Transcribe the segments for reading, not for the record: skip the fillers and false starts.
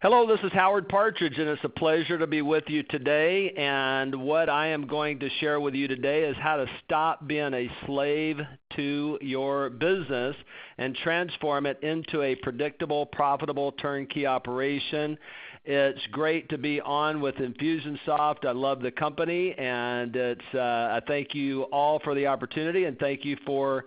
Hello, this is Howard Partridge, and it's a pleasure to be with you today. And what I am going to share with you today is how to stop being a slave to your business and transform it into a predictable, profitable turnkey operation. It's great to be on with Infusionsoft. I love the company, and I thank you all for the opportunity, and thank you for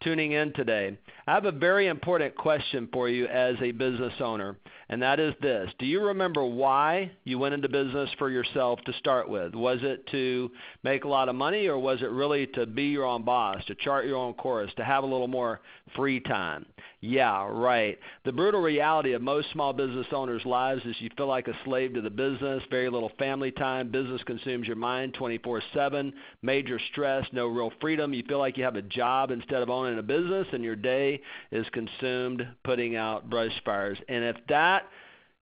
tuning in today. I have a very important question for you as a business owner, and that is this. Do you remember why you went into business for yourself to start with? Was it to make a lot of money, or was it really to be your own boss, to chart your own course, to have a little more free time? Yeah, right. The brutal reality of most small business owners' lives is you feel like a slave to the business, very little family time, business consumes your mind 24/7, major stress, no real freedom. You feel like you have a job instead of owning a business, and your day is consumed putting out brush fires. And if that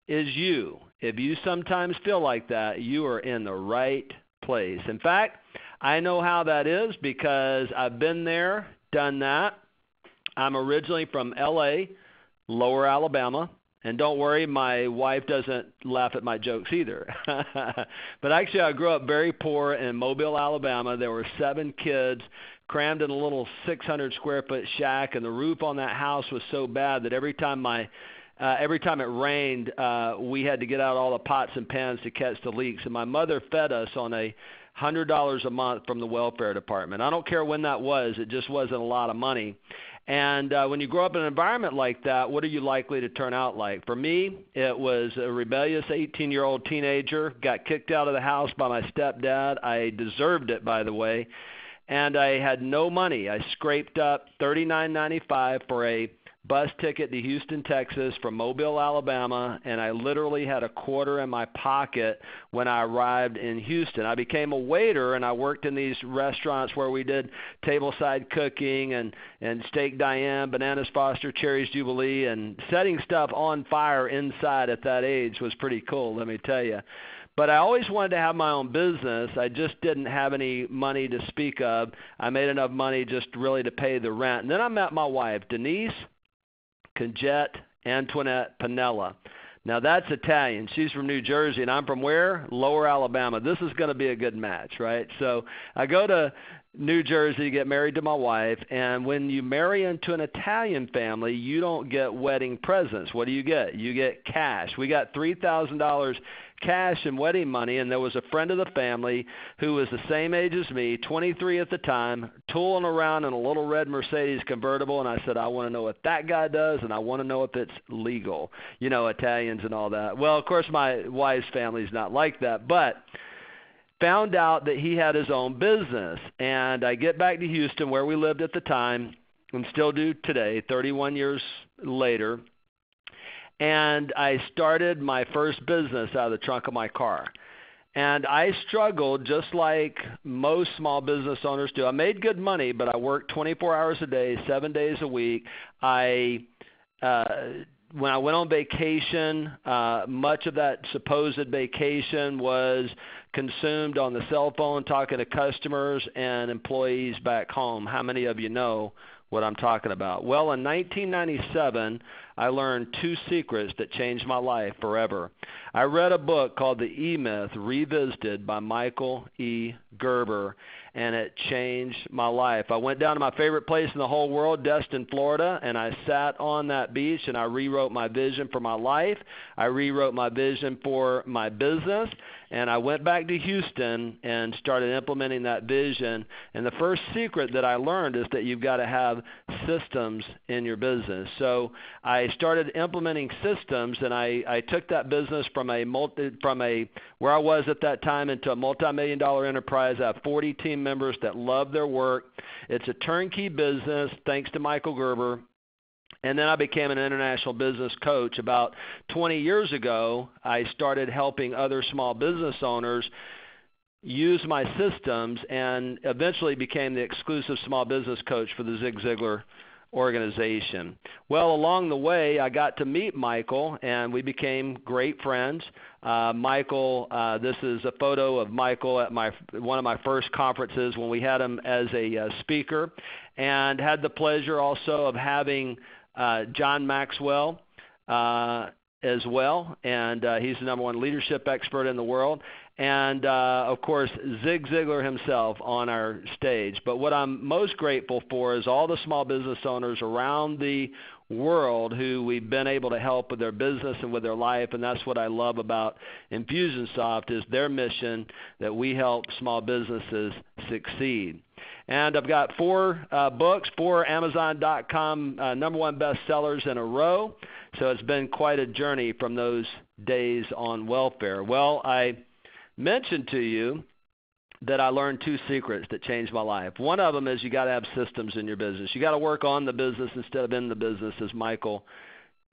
is you, if you sometimes feel like that, you are in the right place. In fact, I know how that is because I've been there, done that. I'm originally from L.A., Lower Alabama, and don't worry, my wife doesn't laugh at my jokes either. But actually, I grew up very poor in Mobile, Alabama. There were 7 kids crammed in a little 600-square-foot shack, and the roof on that house was so bad that every time it rained, we had to get out all the pots and pans to catch the leaks. And my mother fed us on $100 a month from the welfare department. I don't care when that was. It just wasn't a lot of money. And when you grow up in an environment like that, what are you likely to turn out like? For me, it was a rebellious 18-year-old teenager, got kicked out of the house by my stepdad. I deserved it, by the way. And I had no money. I scraped up $39.95 for a bus ticket to Houston, Texas from Mobile, Alabama, and I literally had a quarter in my pocket when I arrived in Houston. I became a waiter, and I worked in these restaurants where we did tableside cooking and steak Diane, bananas Foster, cherries Jubilee, and setting stuff on fire inside at that age was pretty cool, let me tell you. But I always wanted to have my own business. I just didn't have any money to speak of. I made enough money just really to pay the rent. And then I met my wife, Denise Conjette Antoinette Pinella. Now, that's Italian. She's from New Jersey, and I'm from where? Lower Alabama. This is going to be a good match, right? So I go to New Jersey to get married to my wife, and when you marry into an Italian family, you don't get wedding presents. What do? You get cash. We got $3,000 cash and wedding money, and there was a friend of the family who was the same age as me, 23 at the time, tooling around in a little red Mercedes convertible, and I said, I want to know what that guy does, and I want to know if it's legal. You know, Italians and all that. Well, of course, my wife's family's not like that, but found out that he had his own business. And I get back to Houston, where we lived at the time, and still do today, 31 years later, and I started my first business out of the trunk of my car. And I struggled just like most small business owners do. I made good money, but I worked 24 hours a day, 7 days a week. When I went on vacation, much of that supposed vacation was consumed on the cell phone talking to customers and employees back home. How many of you know what I'm talking about? Well, in 1997, I learned 2 secrets that changed my life forever. I read a book called The E-Myth Revisited by Michael E. Gerber, and it changed my life. I went down to my favorite place in the whole world, Destin, Florida, and I sat on that beach, and I rewrote my vision for my life. I rewrote my vision for my business, and I went back to Houston and started implementing that vision. And the first secret that I learned is that you've got to have systems in your business. So I started implementing systems, and I took that business from where I was at that time into a multi-million-dollar enterprise. I have 40 team members that love their work. It's a turnkey business, thanks to Michael Gerber. And then I became an international business coach. About 20 years ago, I started helping other small business owners use my systems and eventually became the exclusive small business coach for the Zig Ziglar organization. Well, along the way, I got to meet Michael, and we became great friends. Michael, this is a photo of Michael at one of my first conferences when we had him as a speaker, and had the pleasure also of having John Maxwell as well, and he's the #1 leadership expert in the world. And, of course, Zig Ziglar himself on our stage. But what I'm most grateful for is all the small business owners around the world who we've been able to help with their business and with their life, and that's what I love about Infusionsoft is their mission that we help small businesses succeed. And I've got 4 books, 4 Amazon.com #1 bestsellers in a row, so it's been quite a journey from those days on welfare. Well, I mentioned to you that I learned 2 secrets that changed my life. One of them is you got to have systems in your business. You got to work on the business instead of in the business, as Michael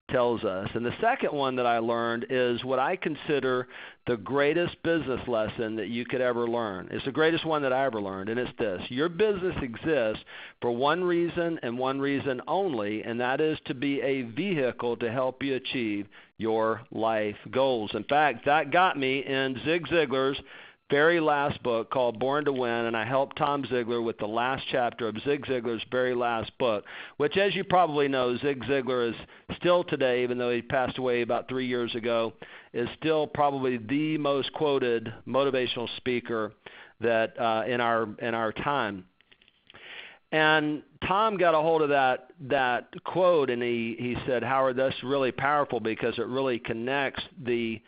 tells us. And the second one that I learned is what I consider the greatest business lesson that you could ever learn. It's the greatest one that I ever learned, and it's this. Your business exists for one reason and one reason only, and that is to be a vehicle to help you achieve your life goals. In fact, that got me in Zig Ziglar's very last book called Born to Win, and I helped Tom Ziglar with the last chapter of Zig Ziglar's very last book, which, as you probably know, Zig Ziglar is still today, even though he passed away about 3 years ago, is still probably the most quoted motivational speaker that in our time. And Tom got a hold of that quote, and he said, Howard, that's really powerful because it really connects the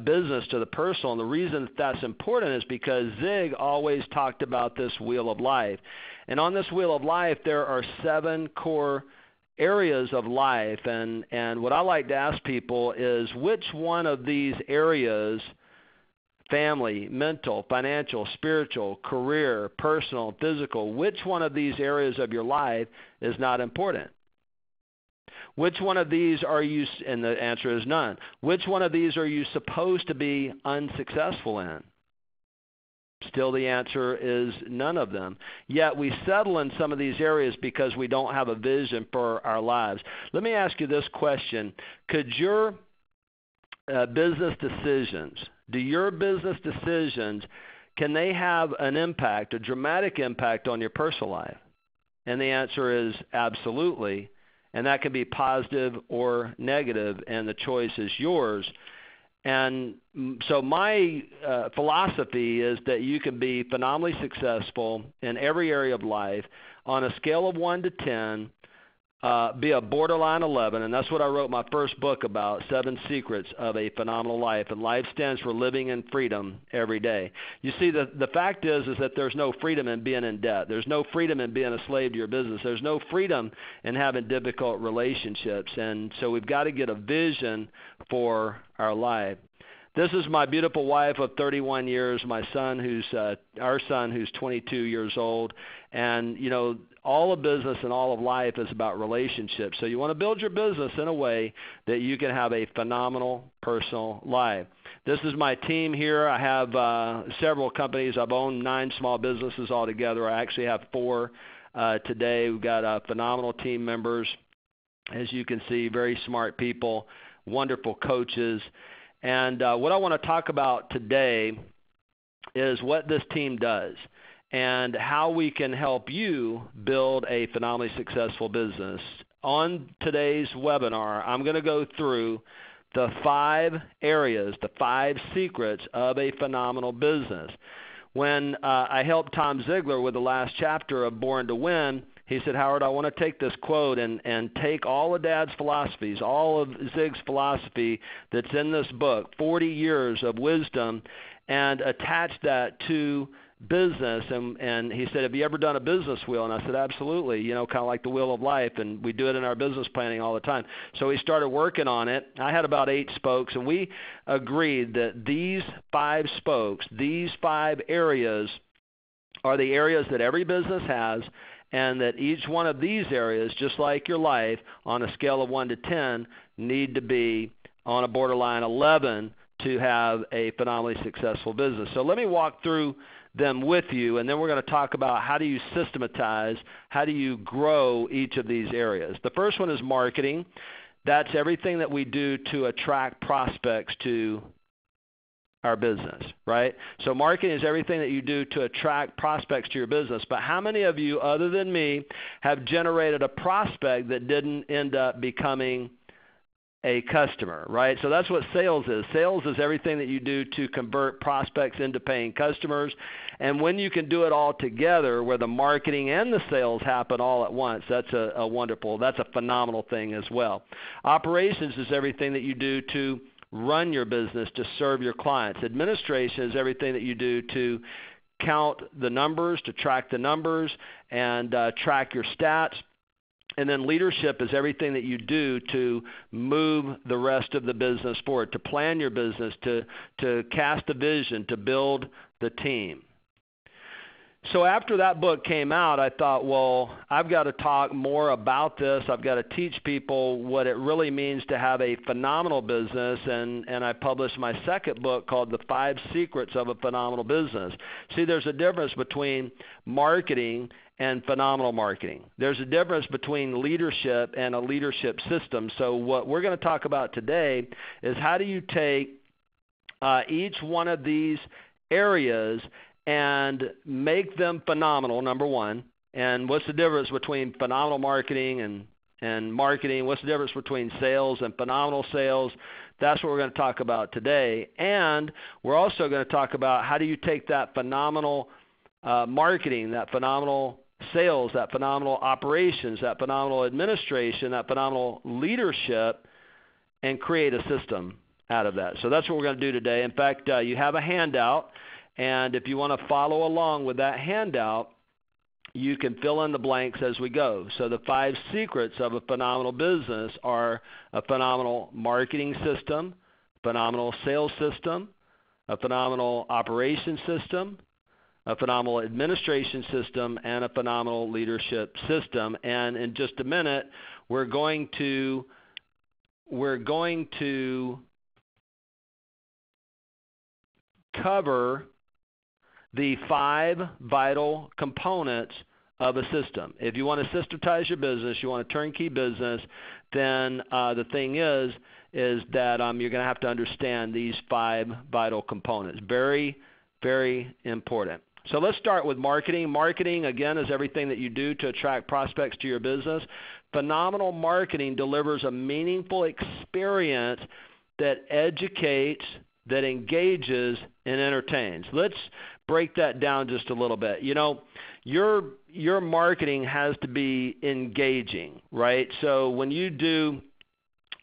business to the personal. And the reason that's important is because Zig always talked about this wheel of life. And on this wheel of life, there are 7 core areas of life. And what I like to ask people is which one of these areas, family, mental, financial, spiritual, career, personal, physical, which one of these areas of your life is not important? Which one of these are you, and the answer is none, which one of these are you supposed to be unsuccessful in? Still the answer is none of them. Yet we settle in some of these areas because we don't have a vision for our lives. Let me ask you this question. Could your business decisions, can they have an impact, a dramatic impact on your personal life? And the answer is absolutely. And that can be positive or negative, and the choice is yours. And so my philosophy is that you can be phenomenally successful in every area of life on a scale of 1 to 10, be a borderline 11, and that's what I wrote my first book about, 7 Secrets of a Phenomenal Life. And life stands for living in freedom every day. You see, the fact is that there's no freedom in being in debt. There's no freedom in being a slave to your business. There's no freedom in having difficult relationships. And so we've got to get a vision for our life. This is my beautiful wife of 31 years, my son, our son, who's 22 years old. And, you know, all of business and all of life is about relationships. So you want to build your business in a way that you can have a phenomenal personal life. This is my team here. I have several companies. I've owned 9 small businesses altogether. I actually have 4 today. We've got phenomenal team members. As you can see, very smart people, wonderful coaches. And what I want to talk about today is what this team does and how we can help you build a phenomenally successful business. On today's webinar, I'm going to go through the 5 areas, the 5 secrets of a phenomenal business. When I helped Tom Ziglar with the last chapter of Born to Win, he said, Howard, I want to take this quote and take all of Dad's philosophies, all of Zig's philosophy that's in this book, 40 years of wisdom, and attach that to business. And he said, have you ever done a business wheel? And I said, absolutely, you know, kind of like the wheel of life, and we do it in our business planning all the time. So we started working on it. I had about 8 spokes, and we agreed that these 5 spokes, these 5 areas are the areas that every business has, and that each one of these areas, just like your life, on a scale of 1 to 10, need to be on a borderline 11 to have a phenomenally successful business. So let me walk through them with you, and then we're going to talk about how do you systematize, how do you grow each of these areas. The first one is marketing. That's everything that we do to attract prospects to our business, right? So marketing is everything that you do to attract prospects to your business. But how many of you, other than me, have generated a prospect that didn't end up becoming a customer, right? So that's what sales is. Sales is everything that you do to convert prospects into paying customers. And when you can do it all together, where the marketing and the sales happen all at once, that's a wonderful, that's a phenomenal thing as well. Operations is everything that you do to run your business, to serve your clients. Administration is everything that you do to count the numbers, to track the numbers, and track your stats. And then leadership is everything that you do to move the rest of the business forward, to plan your business, to cast a vision, to build the team. So after that book came out, I thought, well, I've got to talk more about this. I've got to teach people what it really means to have a phenomenal business, and I published my second book called The 5 Secrets of a Phenomenal Business. See, there's a difference between marketing and phenomenal marketing. There's a difference between leadership and a leadership system. So what we're going to talk about today is how do you take each one of these areas and make them phenomenal, number one. And what's the difference between phenomenal marketing and marketing? What's the difference between sales and phenomenal sales? That's what we're going to talk about today. And we're also going to talk about how do you take that phenomenal marketing, that phenomenal sales, that phenomenal operations, that phenomenal administration, that phenomenal leadership, and create a system out of that. So that's what we're going to do today. In fact, you have a handout, and if you want to follow along with that handout, you can fill in the blanks as we go. So the 5 secrets of a phenomenal business are a phenomenal marketing system, phenomenal sales system, a phenomenal operations system, a phenomenal administration system, and a phenomenal leadership system. And in just a minute, we're going to cover the 5 vital components of a system. If you want to systematize your business, you want a turnkey business, then the thing is that you're going to have to understand these 5 vital components. Very, very important. So let's start with marketing. Marketing, again, is everything that you do to attract prospects to your business. Phenomenal marketing delivers a meaningful experience that educates, that engages, and entertains. Let's break that down just a little bit. You know, your marketing has to be engaging, right? So when you do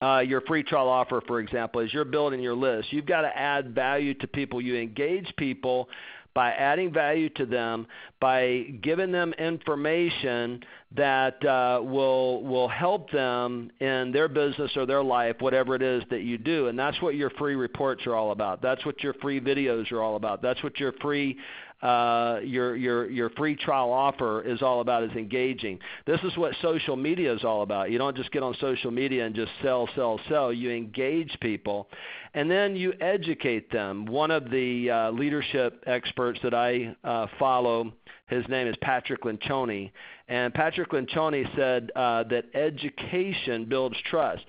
your free trial offer, for example, as you're building your list, you've got to add value to people. You engage people by adding value to them, by giving them information that will help them in their business or their life, whatever it is that you do. And that's what your free reports are all about. That's what your free videos are all about. That's what your free free trial offer is all about, is engaging. This is what social media is all about. You don't just get on social media and just sell, sell, sell. You engage people, and then you educate them. One of the leadership experts that I follow, his name is Patrick Lencioni, and Patrick Lencioni said that education builds trust.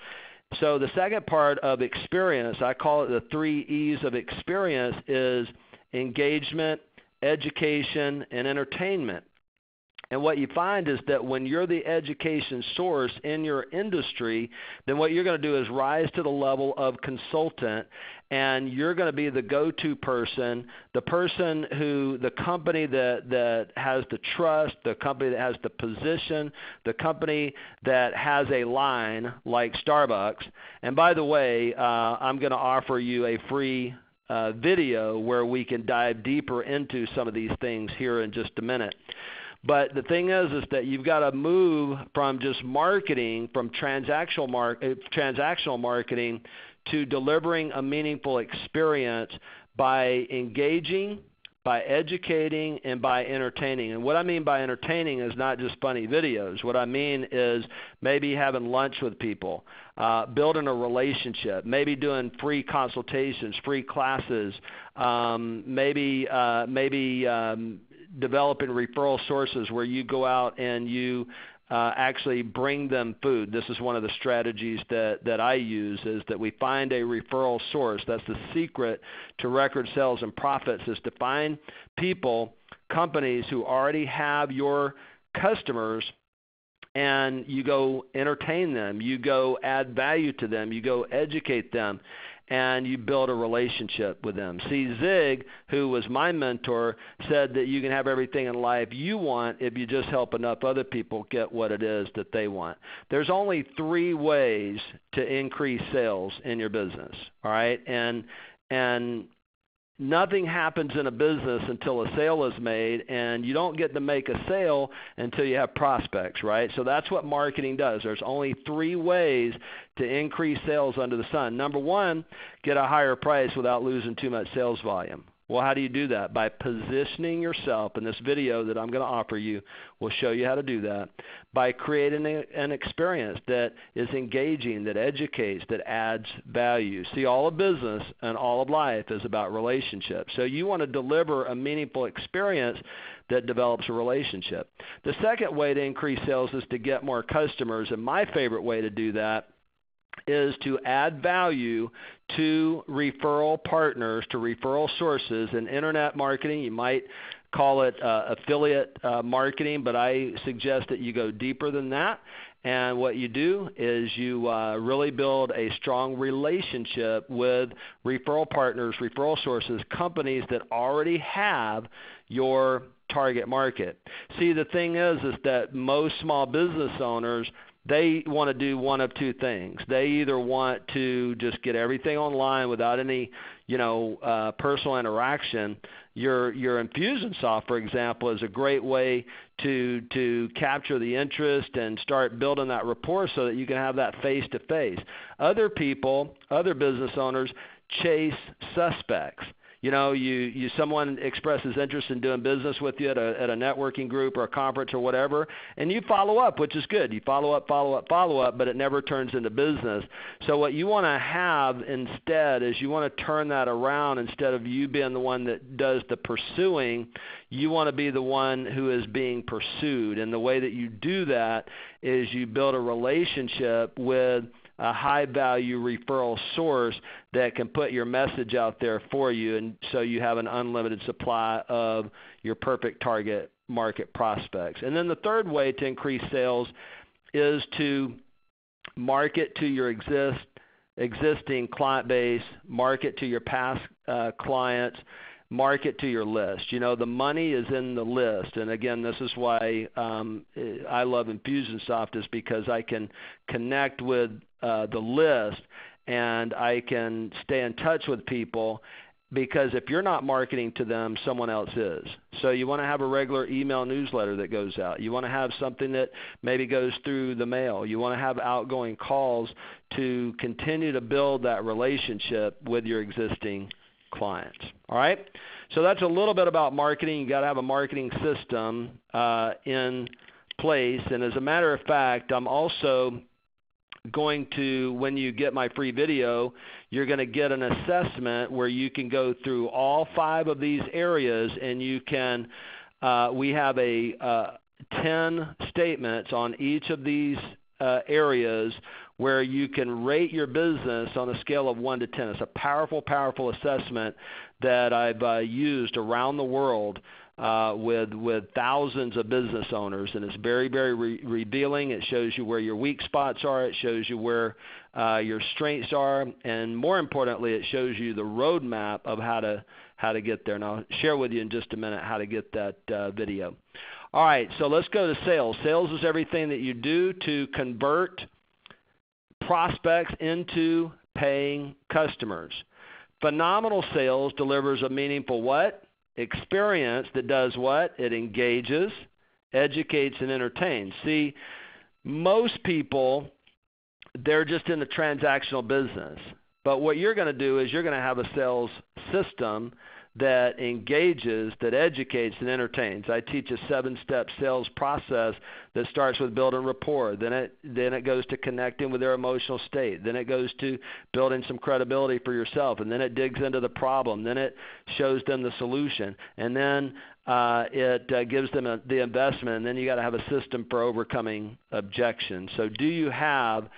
So the second part of experience, I call it the 3 E's of experience, is engagement, education, and entertainment. And what you find is that when you're the education source in your industry, then what you're going to do is rise to the level of consultant, and you're going to be the go-to person, the person who, the company that has the trust, the company that has the position, the company that has a line like Starbucks. And by the way, I'm going to offer you a free video where we can dive deeper into some of these things here in just a minute. But the thing is that you've got to move from just marketing, from transactional marketing, to delivering a meaningful experience by engaging, by educating, and by entertaining. And what I mean by entertaining is not just funny videos. What I mean is maybe having lunch with people, building a relationship, maybe doing free consultations, free classes, maybe developing referral sources where you go out and you actually bring them food. This is one of the strategies that I use, is that we find a referral source. That's the secret to record sales and profits, is to find people, companies who already have your customers, and you go entertain them, you go add value to them, you go educate them, and you build a relationship with them. See, Zig, who was my mentor, said that you can have everything in life you want if you just help enough other people get what it is that they want. There's only 3 ways to increase sales in your business, all right? And nothing happens in a business until a sale is made, and you don't get to make a sale until you have prospects, right? So that's what marketing does. There's only 3 ways to increase sales under the sun. Number 1, get a higher price without losing too much sales volume. Well, how do you do that? By positioning yourself, and this video that I'm going to offer you will show you how to do that, by creating an experience that is engaging, that educates, that adds value. See, all of business and all of life is about relationships. So you want to deliver a meaningful experience that develops a relationship. The second way to increase sales is to get more customers, and my favorite way to do that is to add value to referral partners, to referral sources. In internet marketing, you might call it affiliate marketing, but I suggest that you go deeper than that. And what you do is you really build a strong relationship with referral partners, referral sources, companies that already have your target market. See, the thing is that most small business owners, they want to do one of 2 things. They either want to just get everything online without any, personal interaction. Your Infusionsoft, for example, is a great way to capture the interest and start building that rapport so that you can have that face-to-face. Other people, other business owners, chase suspects. Someone expresses interest in doing business with you at a networking group or a conference or whatever, and you follow up, which is good. You follow up, but it never turns into business. So what you want to have instead is you want to turn that around. Instead of you being the one that does the pursuing, you want to be the one who is being pursued. And the way that you do that is you build a relationship with a high-value referral source that can put your message out there for you, and so you have an unlimited supply of your perfect target market prospects. And then the third way to increase sales is to market to your existing client base, market to your past clients, market to your list. The money is in the list. And again, this is why I love Infusionsoft, is because I can connect with the list and I can stay in touch with people, because if you're not marketing to them, someone else is. So you want to have a regular email newsletter that goes out. You want to have something that maybe goes through the mail. You want to have outgoing calls to continue to build that relationship with your existing clients. All right? So that's a little bit about marketing. You got to have a marketing system in place. And as a matter of fact, I'm also going to, when you get my free video, you're going to get an assessment where you can go through all 5 of these areas, and you can, we have 10 statements on each of these areas where you can rate your business on a scale of 1 to 10. It's a powerful, powerful assessment that I've used around the world with thousands of business owners, and it's very, very revealing. It shows you where your weak spots are. It shows you where your strengths are, and more importantly, it shows you the roadmap of how to get there. And I'll share with you in just a minute how to get that video. All right, so let's go to sales. Sales is everything that you do to convert prospects into paying customers. Phenomenal sales delivers a meaningful what? Experience that does what? It engages, educates, and entertains. See, most people, they're just in the transactional business. But what you're going to do is you're going to have a sales system that engages, that educates, and entertains. I teach a 7-step sales process that starts with building rapport. Then it goes to connecting with their emotional state. Then it goes to building some credibility for yourself. And then it digs into the problem. Then it shows them the solution. And then it gives them the investment. And then you got to have a system for overcoming objections. So do you have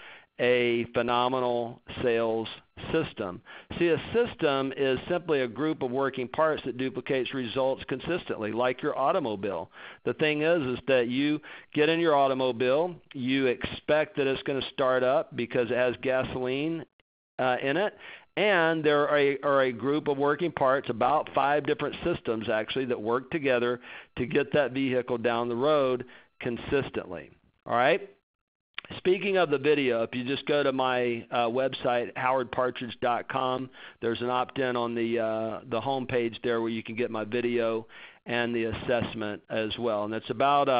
a phenomenal sales system. See, a system is simply a group of working parts that duplicates results consistently, like your automobile. The thing is that you get in your automobile, you expect that it's going to start up because it has gasoline in it, and there are a group of working parts, about 5 different systems actually, that work together to get that vehicle down the road consistently. All right? Speaking of the video, if you just go to my website, howardpartridge.com, there's an opt-in on the home page there where you can get my video and the assessment as well. And it's about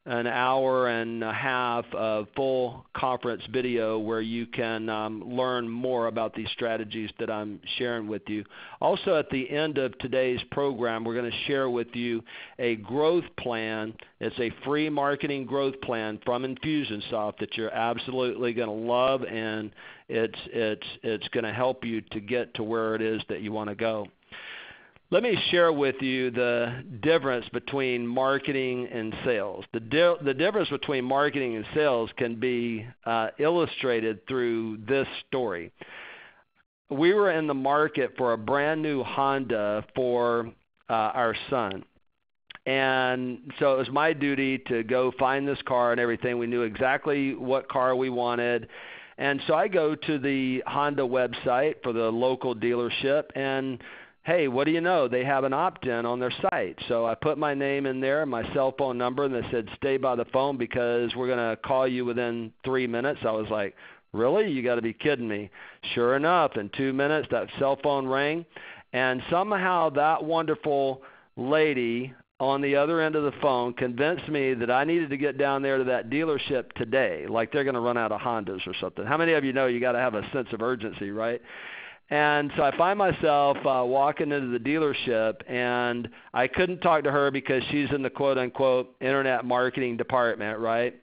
an hour and a half of full conference video where you can learn more about these strategies that I'm sharing with you. Also, at the end of today's program, we're going to share with you a growth plan. It's a free marketing growth plan from Infusionsoft that you're absolutely going to love, and it's going to help you to get to where it is that you want to go. Let me share with you the difference between marketing and sales. The difference between marketing and sales can be illustrated through this story. We were in the market for a brand new Honda for our son. And so it was my duty to go find this car and everything. We knew exactly what car we wanted. And so I go to the Honda website for the local dealership, and hey, what do you know? They have an opt-in on their site. So I put my name in there, my cell phone number, and they said, stay by the phone because we're going to call you within 3 minutes. I was like, really? You got to be kidding me. Sure enough, in 2 minutes, that cell phone rang. And somehow that wonderful lady on the other end of the phone convinced me that I needed to get down there to that dealership today, like they're going to run out of Hondas or something. How many of you know you got to have a sense of urgency, right? And so I find myself walking into the dealership, and I couldn't talk to her because she's in the quote-unquote internet marketing department, right?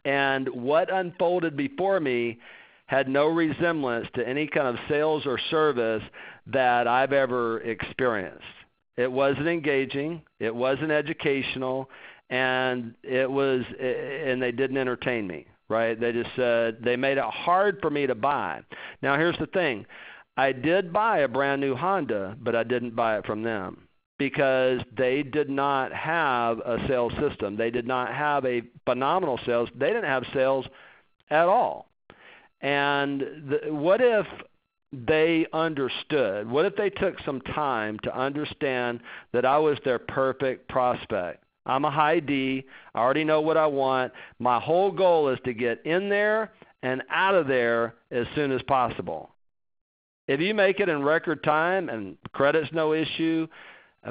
And what unfolded before me had no resemblance to any kind of sales or service that I've ever experienced. It wasn't engaging, it wasn't educational, and they didn't entertain me, right? They just said, they made it hard for me to buy. Now here's the thing. I did buy a brand new Honda, but I didn't buy it from them because they did not have a sales system. They did not have a phenomenal sales. They didn't have sales at all. And what if they understood? What if they took some time to understand that I was their perfect prospect? I'm a high D. I already know what I want. My whole goal is to get in there and out of there as soon as possible. If you make it in record time and credit's no issue,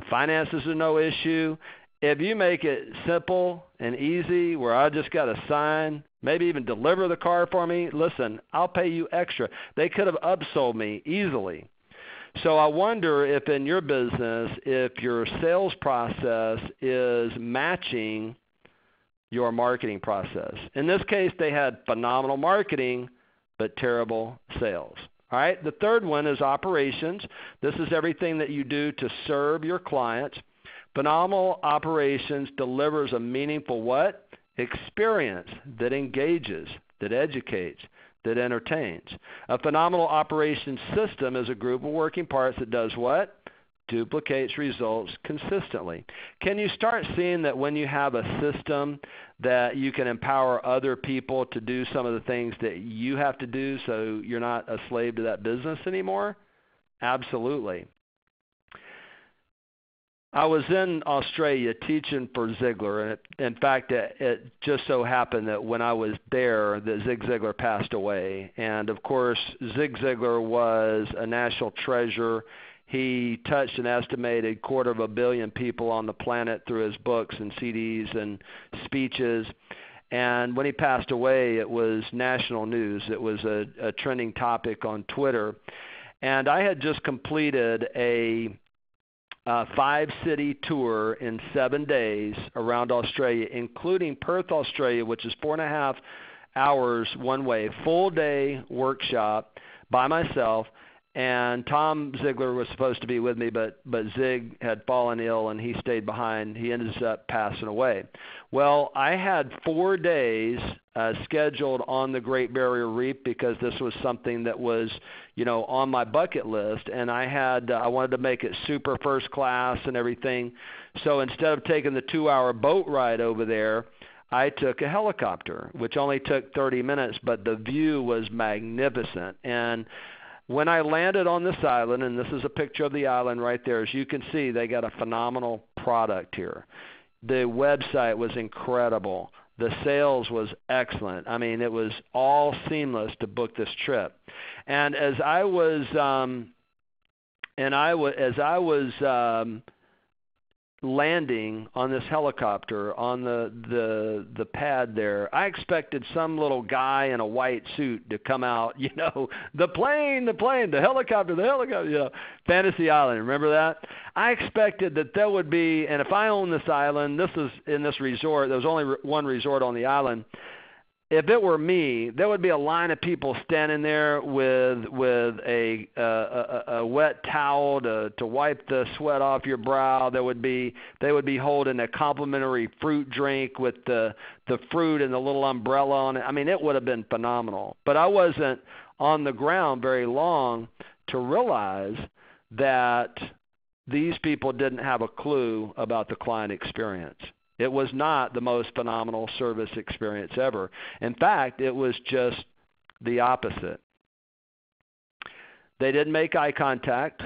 finances are no issue, if you make it simple and easy where I just got to sign, maybe even deliver the car for me, listen, I'll pay you extra. They could have upsold me easily. So I wonder if in your business, if your sales process is matching your marketing process. In this case, they had phenomenal marketing, but terrible sales. All right, the third one is operations. This is everything that you do to serve your clients. Phenomenal operations delivers a meaningful what? Experience that engages, that educates, that entertains. A phenomenal operations system is a group of working parts that does what? Duplicates results consistently. Can you start seeing that when you have a system that you can empower other people to do some of the things that you have to do so you're not a slave to that business anymore? Absolutely. I was in Australia teaching for Ziglar, and in fact, it just so happened that when I was there, that Zig Ziglar passed away. And of course, Zig Ziglar was a national treasure. He touched an estimated 250 million people on the planet through his books and CDs and speeches. And when he passed away, it was national news. It was a trending topic on Twitter. And I had just completed a 5-city tour in 7 days around Australia, including Perth, Australia, which is 4.5 hours one way, full day workshop by myself. and Tom Ziegler was supposed to be with me, but Zig had fallen ill and he stayed behind. He ended up passing away. Well, I had 4 days scheduled on the Great Barrier Reef because this was something that was, on my bucket list, and I wanted to make it super first class and everything. So instead of taking the 2-hour boat ride over there, I took a helicopter, which only took 30 minutes, but the view was magnificent. And when I landed on this island, and this is a picture of the island right there, as you can see, they got a phenomenal product here. The website was incredible. The sales was excellent. I mean, it was all seamless to book this trip. And as I was landing on this helicopter on the pad there, I expected some little guy in a white suit to come out, the plane, the helicopter, Fantasy Island, remember that? I expected that there would be, and if I owned this island, this is in this resort, there was only one resort on the island. If it were me, there would be a line of people standing there with a wet towel to wipe the sweat off your brow. They would be holding a complimentary fruit drink with the fruit and the little umbrella on it. I mean, it would have been phenomenal. But I wasn't on the ground very long to realize that these people didn't have a clue about the client experience. It was not the most phenomenal service experience ever. In fact, it was just the opposite. They didn't make eye contact.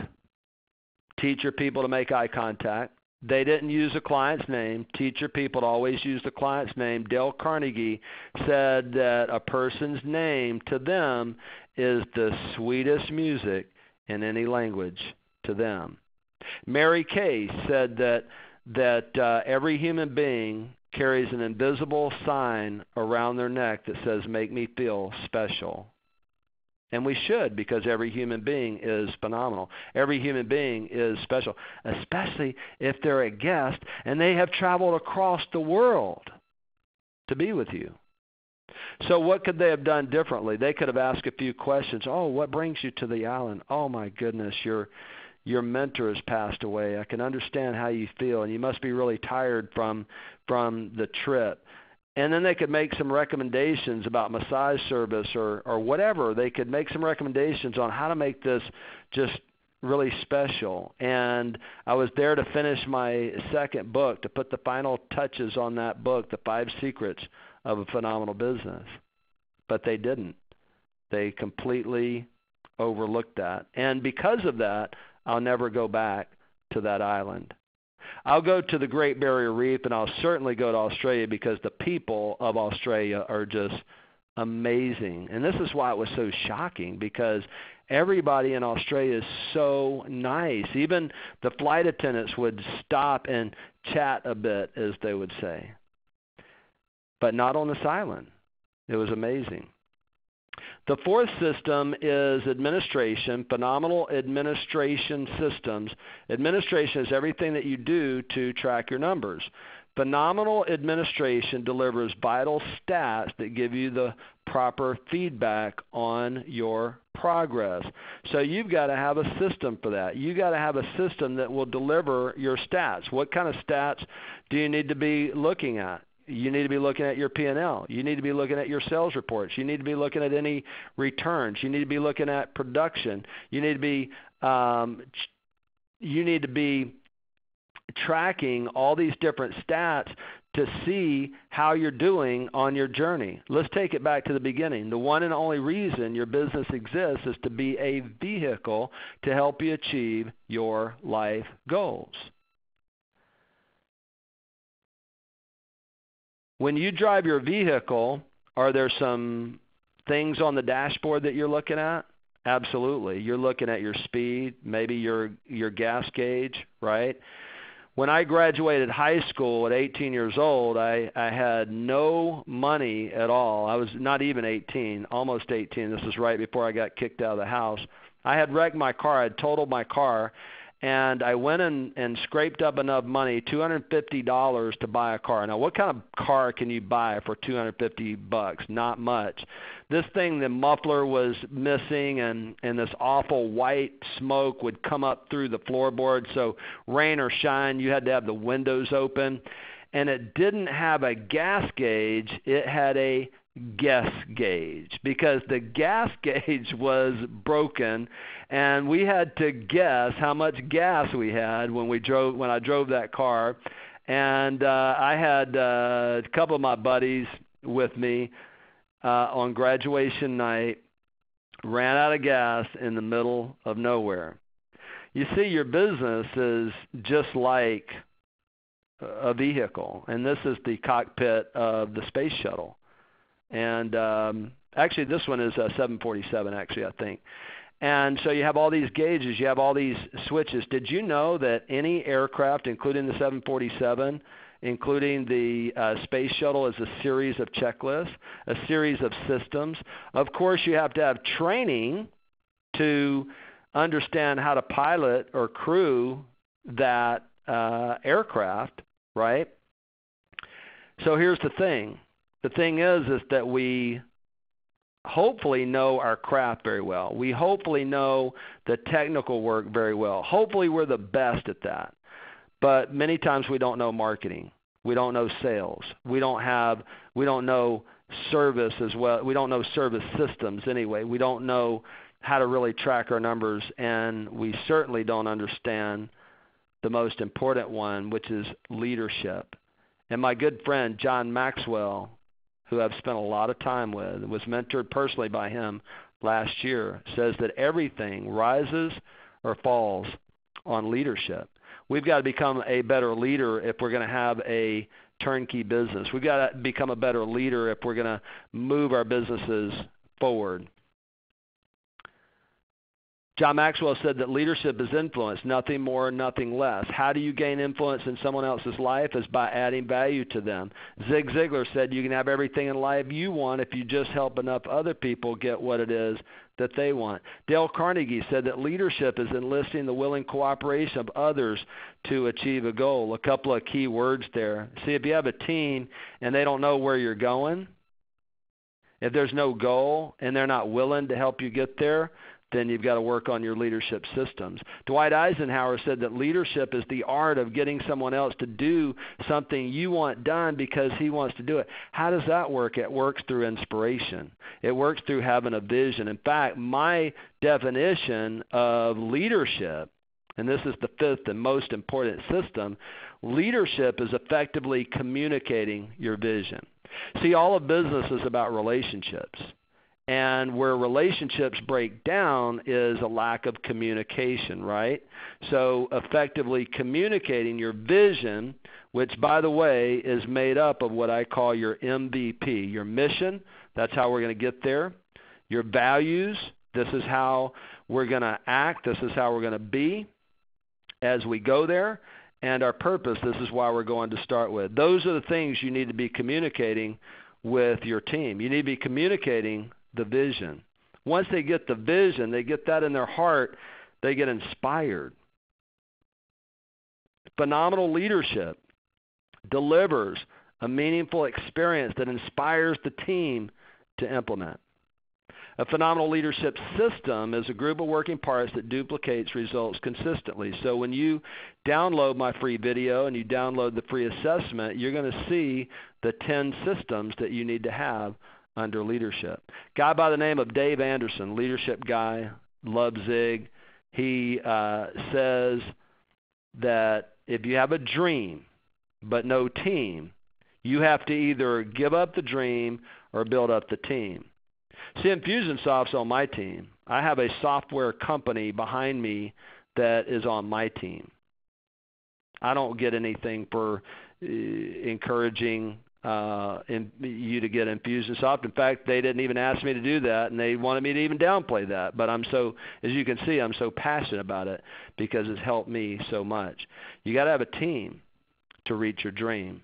Teach your people to make eye contact. They didn't use the client's name. Teach your people to always use the client's name. Dale Carnegie said that a person's name to them is the sweetest music in any language to them. Mary Kay said that every human being carries an invisible sign around their neck that says, "Make me feel special." And we should, because every human being is phenomenal. Every human being is special, especially if they're a guest and they have traveled across the world to be with you. So what could they have done differently? They could have asked a few questions. Oh, what brings you to the island? Oh, my goodness, your mentor has passed away. I can understand how you feel, and you must be really tired from the trip. And then they could make some recommendations about massage service or whatever. They could make some recommendations on how to make this just really special. And I was there to finish my second book, to put the final touches on that book, The 5 Secrets of a Phenomenal Business. But they didn't. They completely overlooked that. And because of that, I'll never go back to that island. I'll go to the Great Barrier Reef, and I'll certainly go to Australia because the people of Australia are just amazing. And this is why it was so shocking, because everybody in Australia is so nice. Even the flight attendants would stop and chat a bit, as they would say. But not on this island. It was amazing. The fourth system is administration, phenomenal administration systems. Administration is everything that you do to track your numbers. Phenomenal administration delivers vital stats that give you the proper feedback on your progress. So you've got to have a system for that. You've got to have a system that will deliver your stats. What kind of stats do you need to be looking at? You need to be looking at your P&L. You need to be looking at your sales reports. You need to be looking at any returns. You need to be looking at production. You need to be tracking all these different stats to see how you're doing on your journey. Let's take it back to the beginning. The one and only reason your business exists is to be a vehicle to help you achieve your life goals. When you drive your vehicle, are there some things on the dashboard that you're looking at? Absolutely. You're looking at your speed, maybe your gas gauge, right? When I graduated high school at 18 years old, I had no money at all. I was not even 18, almost 18. This was right before I got kicked out of the house. I had wrecked my car. I had totaled my car. And I went and scraped up enough money, $250 to buy a car. Now, what kind of car can you buy for $250? Not much. This thing, the muffler was missing, and this awful white smoke would come up through the floorboard. So rain or shine, you had to have the windows open. And it didn't have a gas gauge. It had a guess gauge, because the gas gauge was broken, and we had to guess how much gas we had when I drove that car. And I had a couple of my buddies with me on graduation night, ran out of gas in the middle of nowhere. You see, your business is just like a vehicle, and this is the cockpit of the space shuttle. And actually, this one is a 747, actually, I think. And so you have all these gauges, you have all these switches. Did you know that any aircraft, including the 747, including the space shuttle, is a series of checklists, a series of systems? Of course, you have to have training to understand how to pilot or crew that aircraft, right? So here's the thing. The thing is that we hopefully know our craft very well. We hopefully know the technical work very well. Hopefully we're the best at that. But many times we don't know marketing. We don't know sales. We don't know service as well. We don't know service systems anyway. We don't know how to really track our numbers, and we certainly don't understand the most important one, which is leadership. And my good friend John Maxwell, who I've spent a lot of time with, was mentored personally by him last year, says that everything rises or falls on leadership. We've got to become a better leader if we're going to have a turnkey business. We've got to become a better leader if we're going to move our businesses forward. John Maxwell said that leadership is influence, nothing more, nothing less. How do you gain influence in someone else's life? Is by adding value to them. Zig Ziglar said you can have everything in life you want if you just help enough other people get what it is that they want. Dale Carnegie said that leadership is enlisting the willing cooperation of others to achieve a goal. A couple of key words there. See, if you have a team and they don't know where you're going, if there's no goal and they're not willing to help you get there, then you've got to work on your leadership systems. Dwight Eisenhower said that leadership is the art of getting someone else to do something you want done because he wants to do it. How does that work? It works through inspiration. It works through having a vision. In fact, my definition of leadership, and this is the fifth and most important system, leadership is effectively communicating your vision. See, all of business is about relationships. And where relationships break down is a lack of communication, right? So effectively communicating your vision, which, by the way, is made up of what I call your MVP, your mission. That's how we're going to get there. Your values, this is how we're going to act. This is how we're going to be as we go there. And our purpose, this is why we're going to start with. Those are the things you need to be communicating with your team. You need to be communicating the vision. Once they get the vision, they get that in their heart, they get inspired. Phenomenal leadership delivers a meaningful experience that inspires the team to implement. A phenomenal leadership system is a group of working parts that duplicates results consistently. So when you download my free video and you download the free assessment, you're going to see the 10 systems that you need to have under leadership. Guy by the name of Dave Anderson, leadership guy, loves Zig. He says that if you have a dream but no team, you have to either give up the dream or build up the team. See, Infusionsoft's on my team. I have a software company behind me that is on my team. I don't get anything for encouraging you to get Infusionsoft. In fact, they didn't even ask me to do that, and they wanted me to even downplay that. But as you can see, I'm so passionate about it because it's helped me so much. You got to have a team to reach your dream.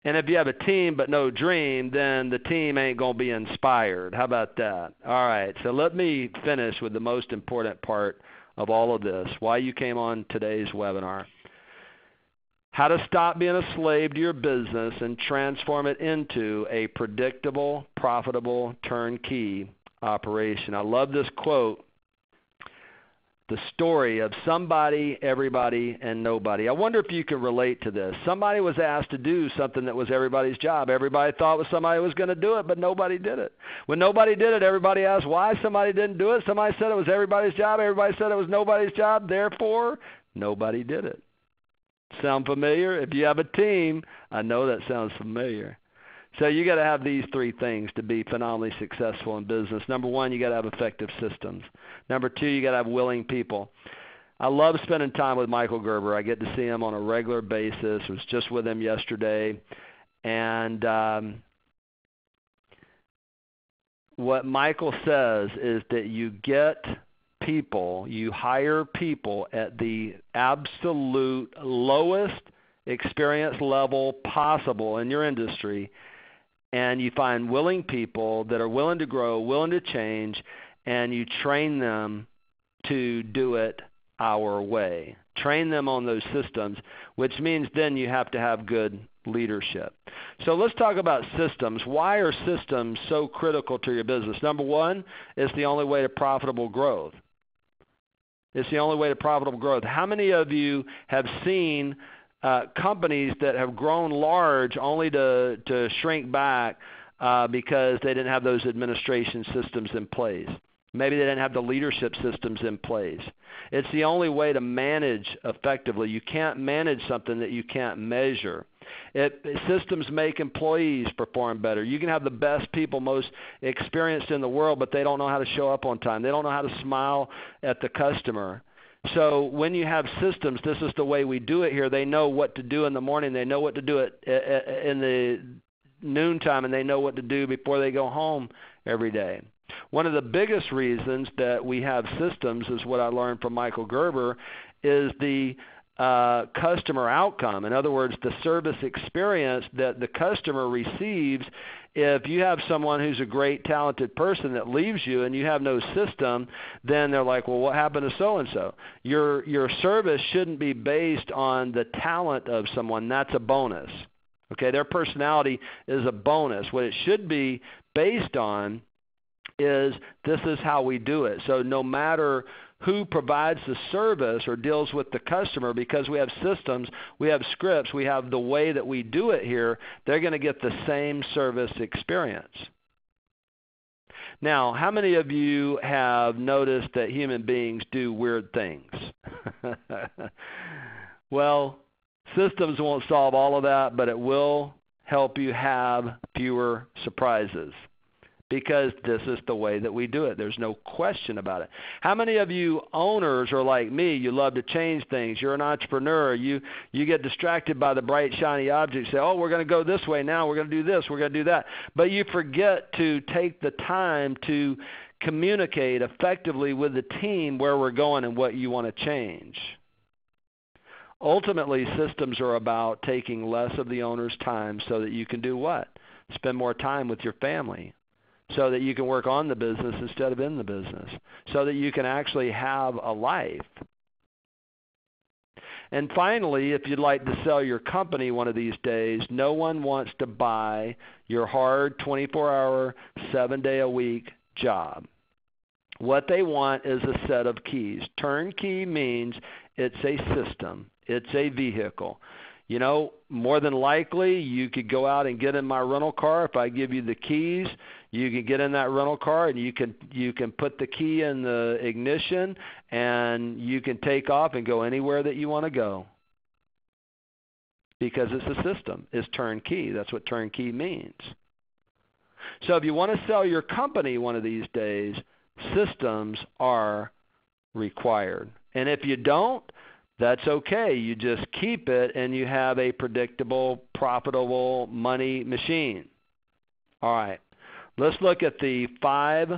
And if you have a team but no dream, then the team ain't going to be inspired. How about that? All right, so let me finish with the most important part of all of this, why you came on today's webinar. How to stop being a slave to your business and transform it into a predictable, profitable turnkey operation. I love this quote, the story of somebody, everybody, and nobody. I wonder if you can relate to this. Somebody was asked to do something that was everybody's job. Everybody thought somebody was going to do it, but nobody did it. When nobody did it, everybody asked why somebody didn't do it. Somebody said it was everybody's job. Everybody said it was nobody's job. Therefore, nobody did it. Sound familiar? If you have a team, I know that sounds familiar. So you got to have these three things to be phenomenally successful in business. Number one, you got to have effective systems. Number two, you got to have willing people. I love spending time with Michael Gerber. I get to see him on a regular basis. I was just with him yesterday. And what Michael says is that you get people, you hire people at the absolute lowest experience level possible in your industry, and you find willing people that are willing to grow, willing to change, and you train them to do it our way. Train them on those systems, which means then you have to have good leadership. So let's talk about systems. Why are systems so critical to your business? Number one, it's the only way to profitable growth. It's the only way to profitable growth. How many of you have seen companies that have grown large only to shrink back because they didn't have those administration systems in place? Maybe they didn't have the leadership systems in place. It's the only way to manage effectively. You can't manage something that you can't measure. Systems make employees perform better. You can have the best people, most experienced in the world, but they don't know how to show up on time. They don't know how to smile at the customer. So when you have systems, this is the way we do it here. They know what to do in the morning. They know what to do in the noontime, and they know what to do before they go home every day. One of the biggest reasons that we have systems is what I learned from Michael Gerber is the customer outcome. In other words, the service experience that the customer receives. If you have someone who's a great, talented person that leaves you and you have no system, then they're like, well, what happened to so-and-so? Your service shouldn't be based on the talent of someone. That's a bonus. Okay, their personality is a bonus. What it should be based on is this is how we do it. So no matter who provides the service or deals with the customer, because we have systems, we have scripts, we have the way that we do it here, they're going to get the same service experience. Now, how many of you have noticed that human beings do weird things? Well, systems won't solve all of that, but it will help you have fewer surprises. Because this is the way that we do it. There's no question about it. How many of you owners are like me? You love to change things. You're an entrepreneur. You get distracted by the bright, shiny objects. Say, oh, we're going to go this way now. We're going to do this. We're going to do that. But you forget to take the time to communicate effectively with the team where we're going and what you want to change. Ultimately, systems are about taking less of the owner's time so that you can do what? Spend more time with your family. So that you can work on the business instead of in the business, so that you can actually have a life. And finally, if you'd like to sell your company one of these days, no one wants to buy your hard 24-hour, 7-day-a-week job. What they want is a set of keys. Turnkey means it's a system. It's a vehicle. You know, more than likely, you could go out and get in my rental car. If I give you the keys, you can get in that rental car and you can put the key in the ignition and you can take off and go anywhere that you want to go. Because it's a system. It's turnkey. That's what turnkey means. So if you want to sell your company one of these days, systems are required. And if you don't, that's okay. You just keep it and you have a predictable, profitable money machine. All right. Let's look at the 5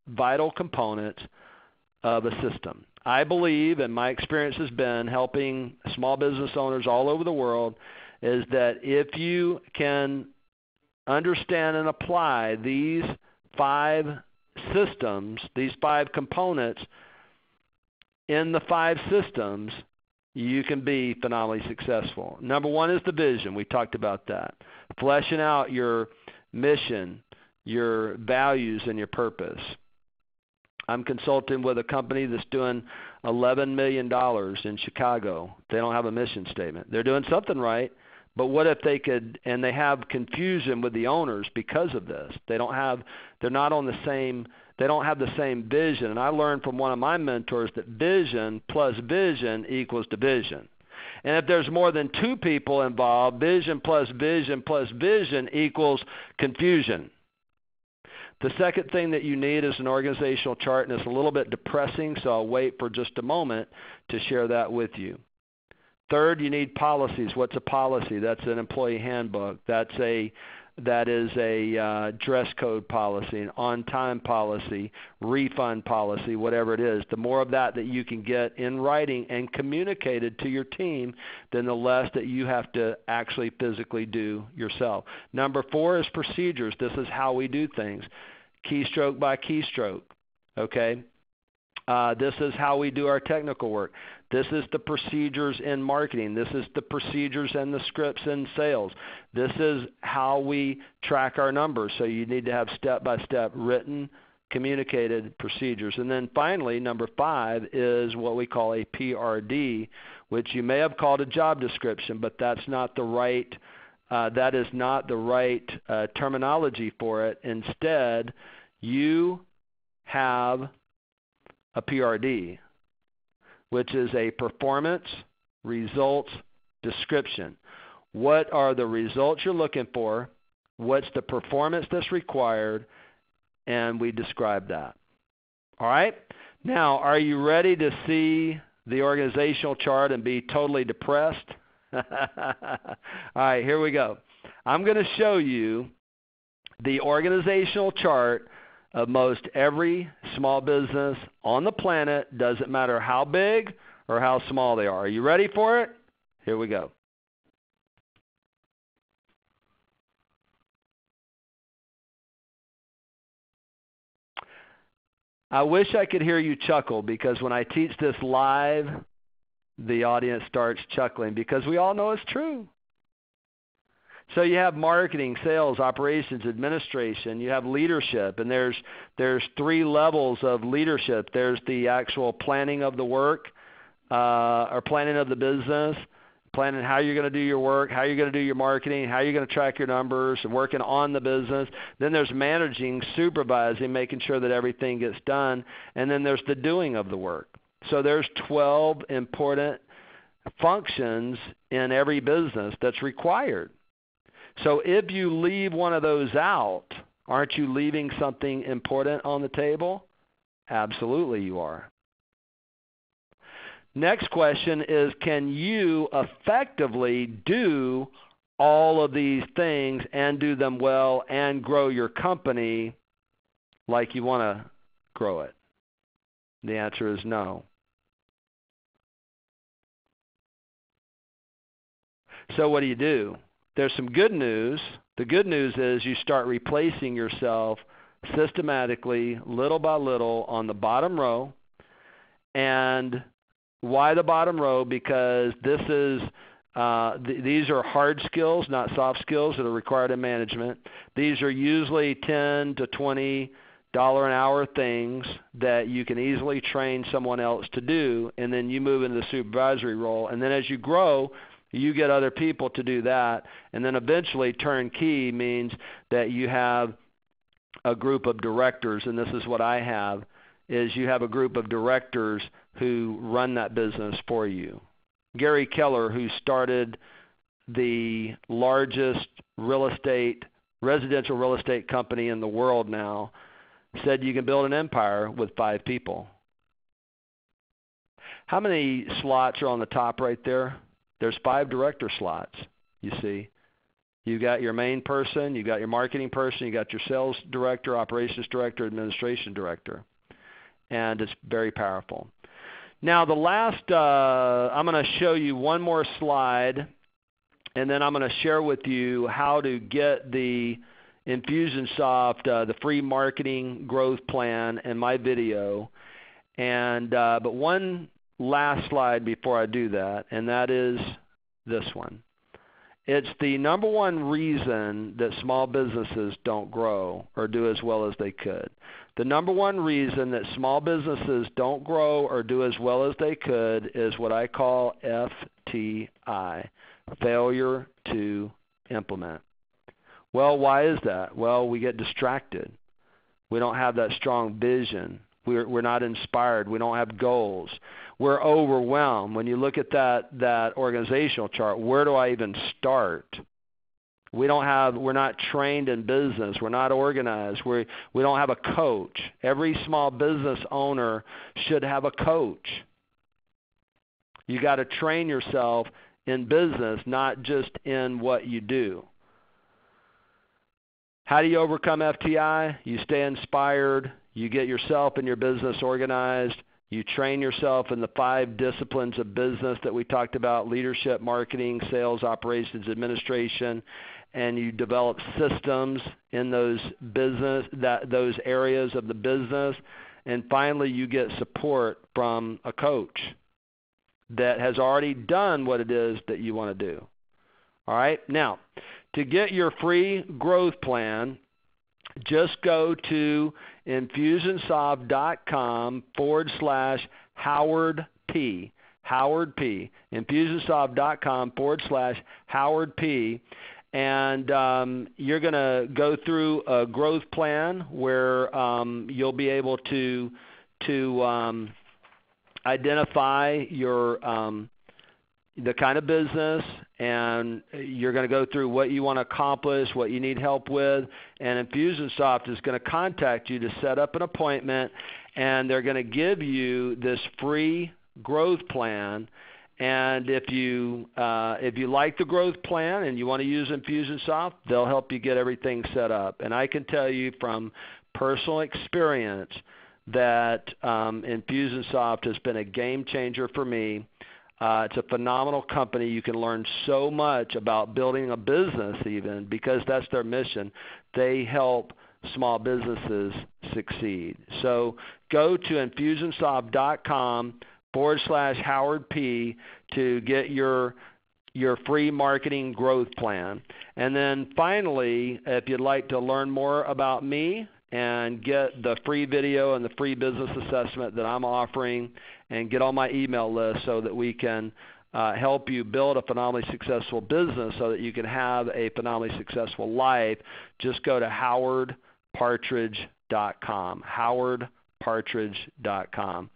vital components of a system. I believe, and my experience has been helping small business owners all over the world, is that if you can understand and apply these 5 systems, these 5 components in the 5 systems, you can be phenomenally successful. Number one is the vision. We talked about that. Fleshing out your mission, your values, and your purpose. I'm consulting with a company that's doing $11 million in Chicago. They don't have a mission statement. They're doing something right, but what if they could, and they have confusion with the owners because of this. They're not on the same, they don't have the same vision. And I learned from one of my mentors that vision plus vision equals division. And if there's more than two people involved, vision plus vision plus vision equals confusion. The second thing that you need is an organizational chart, and it's a little bit depressing, so I'll wait for just a moment to share that with you. Third, you need policies. What's a policy? That's an employee handbook. That is a dress code policy, an on-time policy, refund policy, whatever it is. The more of that you can get in writing and communicated to your team, then the less that you have to actually physically do yourself. Number 4 is procedures. This is how we do things, keystroke by keystroke, okay? This is how we do our technical work. This is the procedures in marketing. This is the procedures and the scripts in sales. This is how we track our numbers. So you need to have step-by-step written, communicated procedures. And then finally, number 5 is what we call a PRD, which you may have called a job description, but that's not the right that is not the right terminology for it. Instead, you have a PRD, which is a performance results description. What are the results you're looking for? What's the performance that's required? And we describe that. All right? Now, are you ready to see the organizational chart and be totally depressed? All right, here we go. I'm going to show you the organizational chart of most every small business on the planet. Doesn't matter how big or how small they are. Are you ready for it? Here we go. I wish I could hear you chuckle, because when I teach this live, the audience starts chuckling, because we all know it's true. So you have marketing, sales, operations, administration. You have leadership, and there's 3 levels of leadership. There's the actual planning of the work, or planning of the business, planning how you're going to do your work, how you're going to do your marketing, how you're going to track your numbers, and working on the business. Then there's managing, supervising, making sure that everything gets done. And then there's the doing of the work. So there's 12 important functions in every business that's required. So if you leave one of those out, aren't you leaving something important on the table? Absolutely you are. Next question is, can you effectively do all of these things and do them well and grow your company like you want to grow it? The answer is no. So what do? There's some good news. The good news is you start replacing yourself systematically, little by little, on the bottom row. And why the bottom row? Because this is these are hard skills, not soft skills, that are required in management. These are usually $10 to $20 an hour things that you can easily train someone else to do, and then you move into the supervisory role. And then as you grow, you get other people to do that. And then eventually turnkey means that you have a group of directors, and this is what I have, is you have a group of directors who run that business for you. Gary Keller, who started the largest residential real estate company in the world now, said you can build an empire with 5 people. How many slots are on the top right there? There's 5 director slots, you see. You got your main person, you got your marketing person, you got your sales director, operations director, administration director. And it's very powerful. Now the last, I'm going to show you one more slide, and then I'm going to share with you how to get the Infusionsoft, the free marketing growth plan, in my video. And but one last slide before I do that, and that is this one. It's the number one reason that small businesses don't grow or do as well as they could. The number one reason that small businesses don't grow or do as well as they could is what I call FTI, failure to implement. Well, why is that? Well, we get distracted. We don't have that strong vision. We're not inspired. We don't have goals. We're overwhelmed. When you look at that organizational chart, where do I even start? We're not trained in business. We're not organized. We don't have a coach. Every small business owner should have a coach. You got to train yourself in business, not just in what you do. How do you overcome FTI? You stay inspired. You get yourself and your business organized. You train yourself in the 5 disciplines of business that we talked about: leadership, marketing, sales, operations, administration, and you develop systems in those areas of the business. And finally, you get support from a coach that has already done what it is that you want to do. All right? Now, to get your free growth plan, just go to Infusionsoft.com/Howard P. Howard P. Infusionsoft.com/Howard P. And you're going to go through a growth plan where you'll be able to identify your the kind of business, and you're going to go through what you want to accomplish, what you need help with, and Infusionsoft is going to contact you to set up an appointment, and they're going to give you this free growth plan. And if you like the growth plan and you want to use Infusionsoft, they'll help you get everything set up. And I can tell you from personal experience that Infusionsoft has been a game changer for me. It's a phenomenal company. You can learn so much about building a business even, because that's their mission. They help small businesses succeed. So go to Infusionsoft.com/Howard P. to get your free marketing growth plan. And then finally, if you'd like to learn more about me and get the free video and the free business assessment that I'm offering, and get on my email list so that we can help you build a phenomenally successful business so that you can have a phenomenally successful life, just go to howardpartridge.com, howardpartridge.com.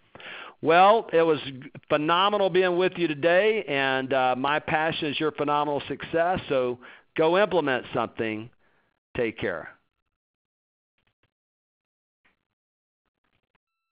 Well, it was phenomenal being with you today, and my passion is your phenomenal success, so go implement something. Take care.